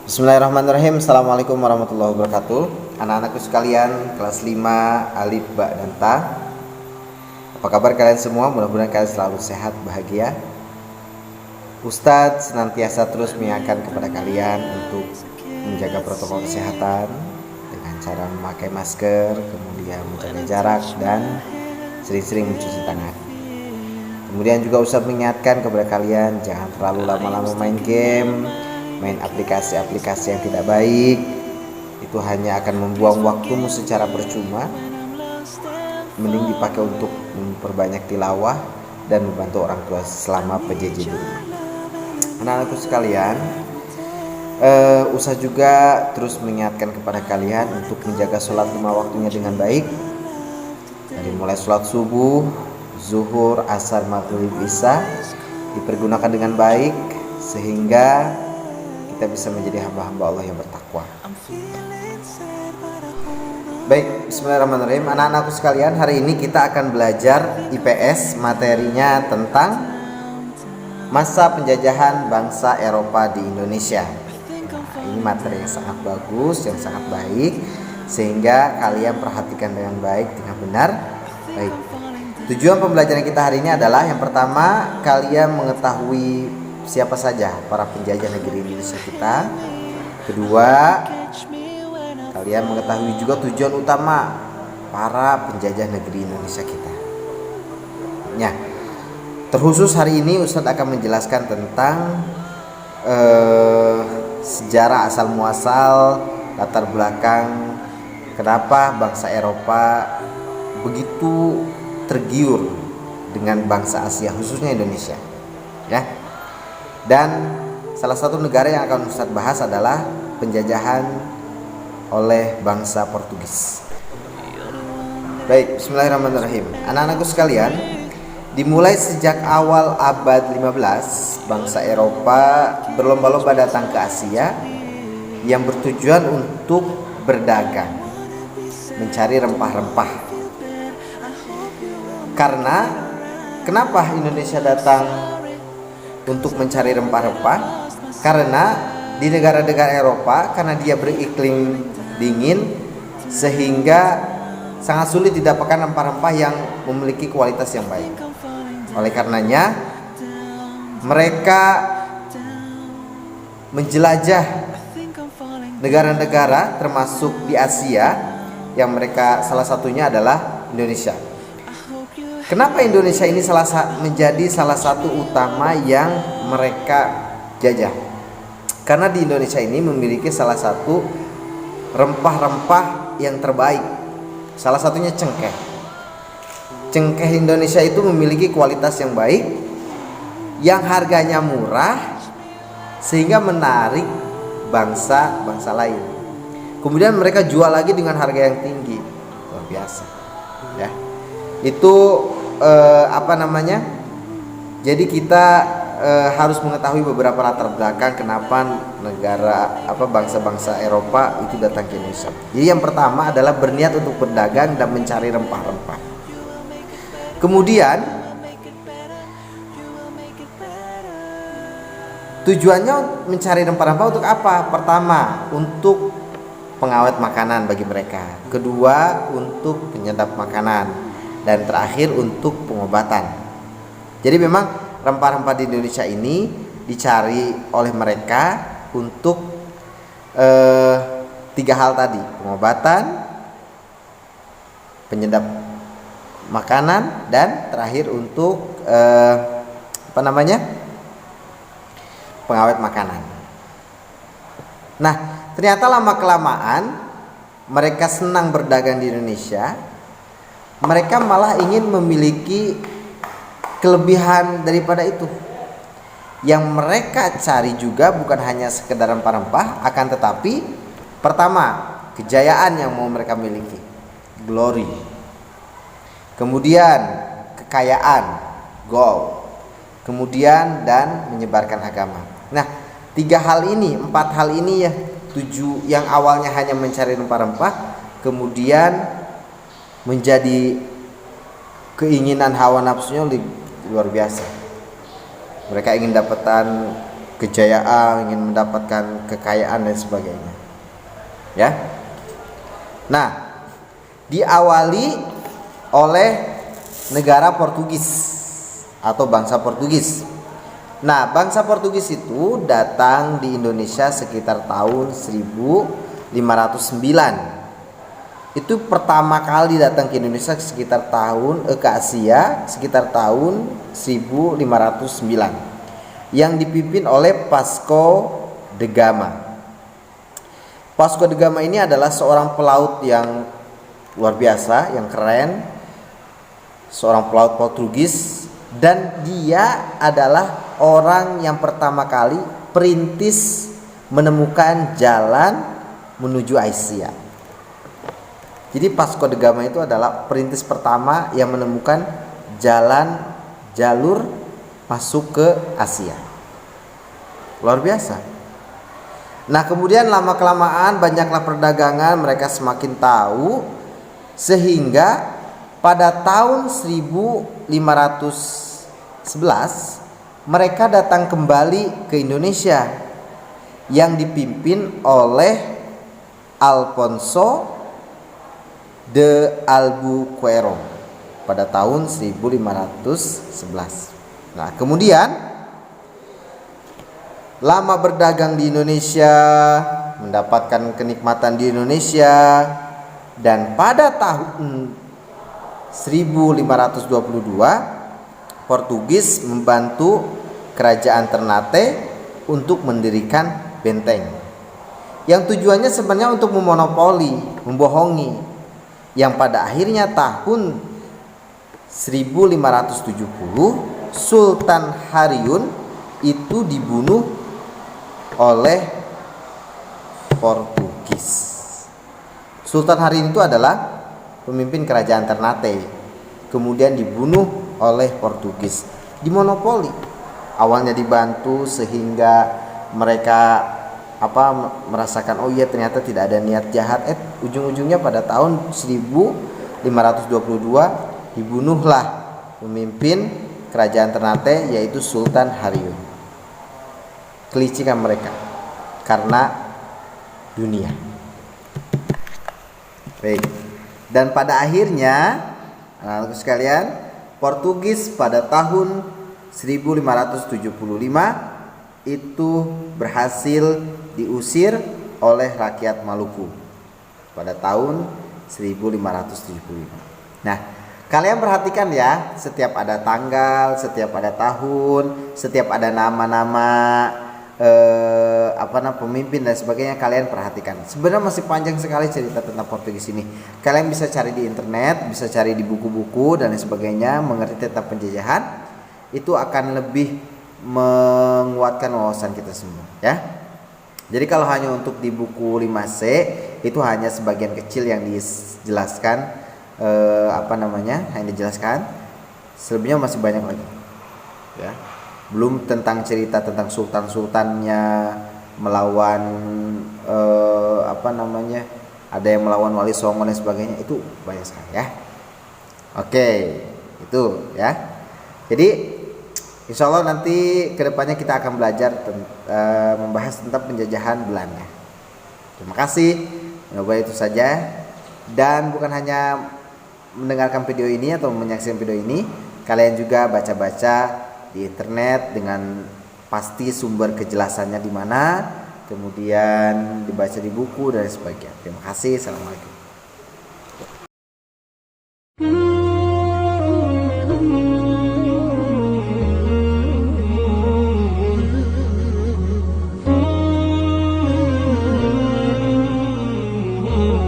Bismillahirrahmanirrahim. Assalamualaikum warahmatullahi wabarakatuh. Anak-anakku sekalian, kelas 5 alif, ba, dan ta. Apa kabar kalian semua? Mudah-mudahan kalian selalu sehat, bahagia. Ustadz senantiasa terus mengingatkan kepada kalian untuk menjaga protokol kesehatan dengan cara memakai masker, kemudian menjaga jarak, dan sering-sering mencuci tangan. Kemudian juga Ustadz mengingatkan kepada kalian jangan terlalu lama-lama main game, main aplikasi-aplikasi yang tidak baik. Itu hanya akan membuang waktumu secara percuma. Mending dipakai untuk memperbanyak tilawah dan membantu orang tua selama PJJ di rumah. Anak-anakku sekalian, Ustaz juga terus mengingatkan kepada kalian untuk menjaga sholat 5 waktunya dengan baik. Dari mulai sholat subuh, zuhur, asar, maghrib, isya dipergunakan dengan baik sehingga kita bisa menjadi hamba-hamba Allah yang bertakwa. Baik, bismillahirrahmanirrahim. Anak-anakku sekalian, hari ini kita akan belajar IPS, materinya tentang masa penjajahan bangsa Eropa di Indonesia. Nah, ini materi yang sangat bagus, yang sangat baik, sehingga kalian perhatikan dengan baik, dengan benar. Baik, tujuan pembelajaran kita hari ini adalah yang pertama, kalian mengetahui siapa saja para penjajah negeri Indonesia kita. Kedua, kalian mengetahui juga tujuan utama para penjajah negeri Indonesia kita. Ya, terkhusus hari ini Ustadz akan menjelaskan tentang sejarah asal muasal, latar belakang kenapa bangsa Eropa begitu tergiur dengan bangsa Asia, khususnya Indonesia. Ya. Dan salah satu negara yang akan Ustadz bahas adalah penjajahan oleh bangsa Portugis. Baik, bismillahirrahmanirrahim. Anak-anakku sekalian, dimulai sejak awal abad 15, bangsa Eropa berlomba-lomba datang ke Asia yang bertujuan untuk berdagang, mencari rempah-rempah. Karena kenapa Indonesia datang untuk mencari rempah-rempah? Karena di negara-negara Eropa, karena dia beriklim dingin, sehingga sangat sulit didapatkan rempah-rempah yang memiliki kualitas yang baik. Oleh karenanya, mereka menjelajah negara-negara termasuk di Asia, yang mereka salah satunya adalah Indonesia. Kenapa Indonesia ini menjadi salah satu utama yang mereka jajah? Karena di Indonesia ini memiliki salah satu rempah-rempah yang terbaik. Salah satunya cengkeh. Cengkeh Indonesia itu memiliki kualitas yang baik, yang harganya murah, sehingga menarik bangsa-bangsa lain. Kemudian mereka jual lagi dengan harga yang tinggi, luar biasa. Ya, itu Jadi kita harus mengetahui beberapa latar belakang kenapa bangsa-bangsa Eropa itu datang ke Indonesia. Jadi yang pertama adalah berniat untuk berdagang dan mencari rempah-rempah. Kemudian tujuannya mencari rempah-rempah untuk apa? Pertama, untuk pengawet makanan bagi mereka. Kedua, untuk penyedap makanan. Dan terakhir, untuk pengobatan. Jadi memang rempah-rempah di Indonesia ini dicari oleh mereka untuk 3 hal tadi: pengobatan, penyedap makanan, dan terakhir untuk pengawet makanan. Nah, ternyata lama-kelamaan mereka senang berdagang di Indonesia. Mereka malah ingin memiliki kelebihan daripada itu. Yang mereka cari juga bukan hanya sekedar rempah-rempah, akan tetapi pertama, kejayaan yang mau mereka miliki, glory. Kemudian kekayaan, gold. Kemudian dan menyebarkan agama. Nah, 4 hal ini ya, yang awalnya hanya mencari rempah-rempah, kemudian menjadi keinginan hawa nafsunya luar biasa. Mereka ingin dapatkan kejayaan, ingin mendapatkan kekayaan dan sebagainya. Ya. Nah, diawali oleh negara Portugis atau bangsa Portugis. Nah, bangsa Portugis itu datang di Indonesia sekitar tahun 1509. Itu pertama kali datang ke Indonesia sekitar ke Asia sekitar tahun 1509 yang dipimpin oleh Vasco da Gama. Vasco da Gama ini adalah seorang pelaut yang luar biasa, yang keren, seorang pelaut Portugis, dan dia adalah orang yang pertama kali perintis menemukan jalan menuju Asia. Jadi Vasco da Gama itu adalah perintis pertama yang menemukan jalur masuk ke Asia. Luar biasa. Nah, kemudian lama kelamaan banyaklah perdagangan, mereka semakin tahu, sehingga pada tahun 1511 mereka datang kembali ke Indonesia yang dipimpin oleh Alfonso de Albuquerque pada tahun 1511. Nah, kemudian lama berdagang di Indonesia, mendapatkan kenikmatan di Indonesia, dan pada tahun 1522 Portugis membantu kerajaan Ternate untuk mendirikan benteng yang tujuannya sebenarnya untuk memonopoli, membohongi, yang pada akhirnya tahun 1570 Sultan Hariyun itu dibunuh oleh Portugis. Sultan Hariyun itu adalah pemimpin kerajaan Ternate, kemudian dibunuh oleh Portugis, dimonopoli. Awalnya dibantu sehingga mereka merasakan oh iya ternyata tidak ada niat jahat. Ujung-ujungnya pada tahun 1522 dibunuhlah pemimpin kerajaan Ternate, yaitu Sultan Hariyun. Kelicikan mereka karena dunia. Baik. Dan pada akhirnya anak-anakku sekalian, Portugis pada tahun 1575 itu berhasil diusir oleh rakyat Maluku pada tahun 1575. Nah, kalian perhatikan ya, setiap ada tanggal, setiap ada tahun, setiap ada nama-nama pemimpin dan sebagainya, kalian perhatikan. Sebenarnya masih panjang sekali cerita tentang Portugis ini. Kalian bisa cari di internet, bisa cari di buku-buku dan sebagainya, mengerti tentang penjajahan. Itu akan lebih menguatkan wawasan kita semua, ya. Jadi kalau hanya untuk di buku 5C itu hanya sebagian kecil yang dijelaskan, yang dijelaskan. Selebihnya masih banyak lagi, ya. Belum tentang cerita tentang sultan-sultannya melawan ada yang melawan Wali Songo dan sebagainya, itu banyak sekali, ya. Oke, itu ya. Jadi insya Allah nanti kedepannya kita akan belajar membahas tentang penjajahan Belanda. Terima kasih. Semoga itu saja. Dan bukan hanya mendengarkan video ini atau menyaksikan video ini, kalian juga baca-baca di internet dengan pasti sumber kejelasannya di mana, kemudian dibaca di buku dan sebagainya. Terima kasih. Assalamualaikum.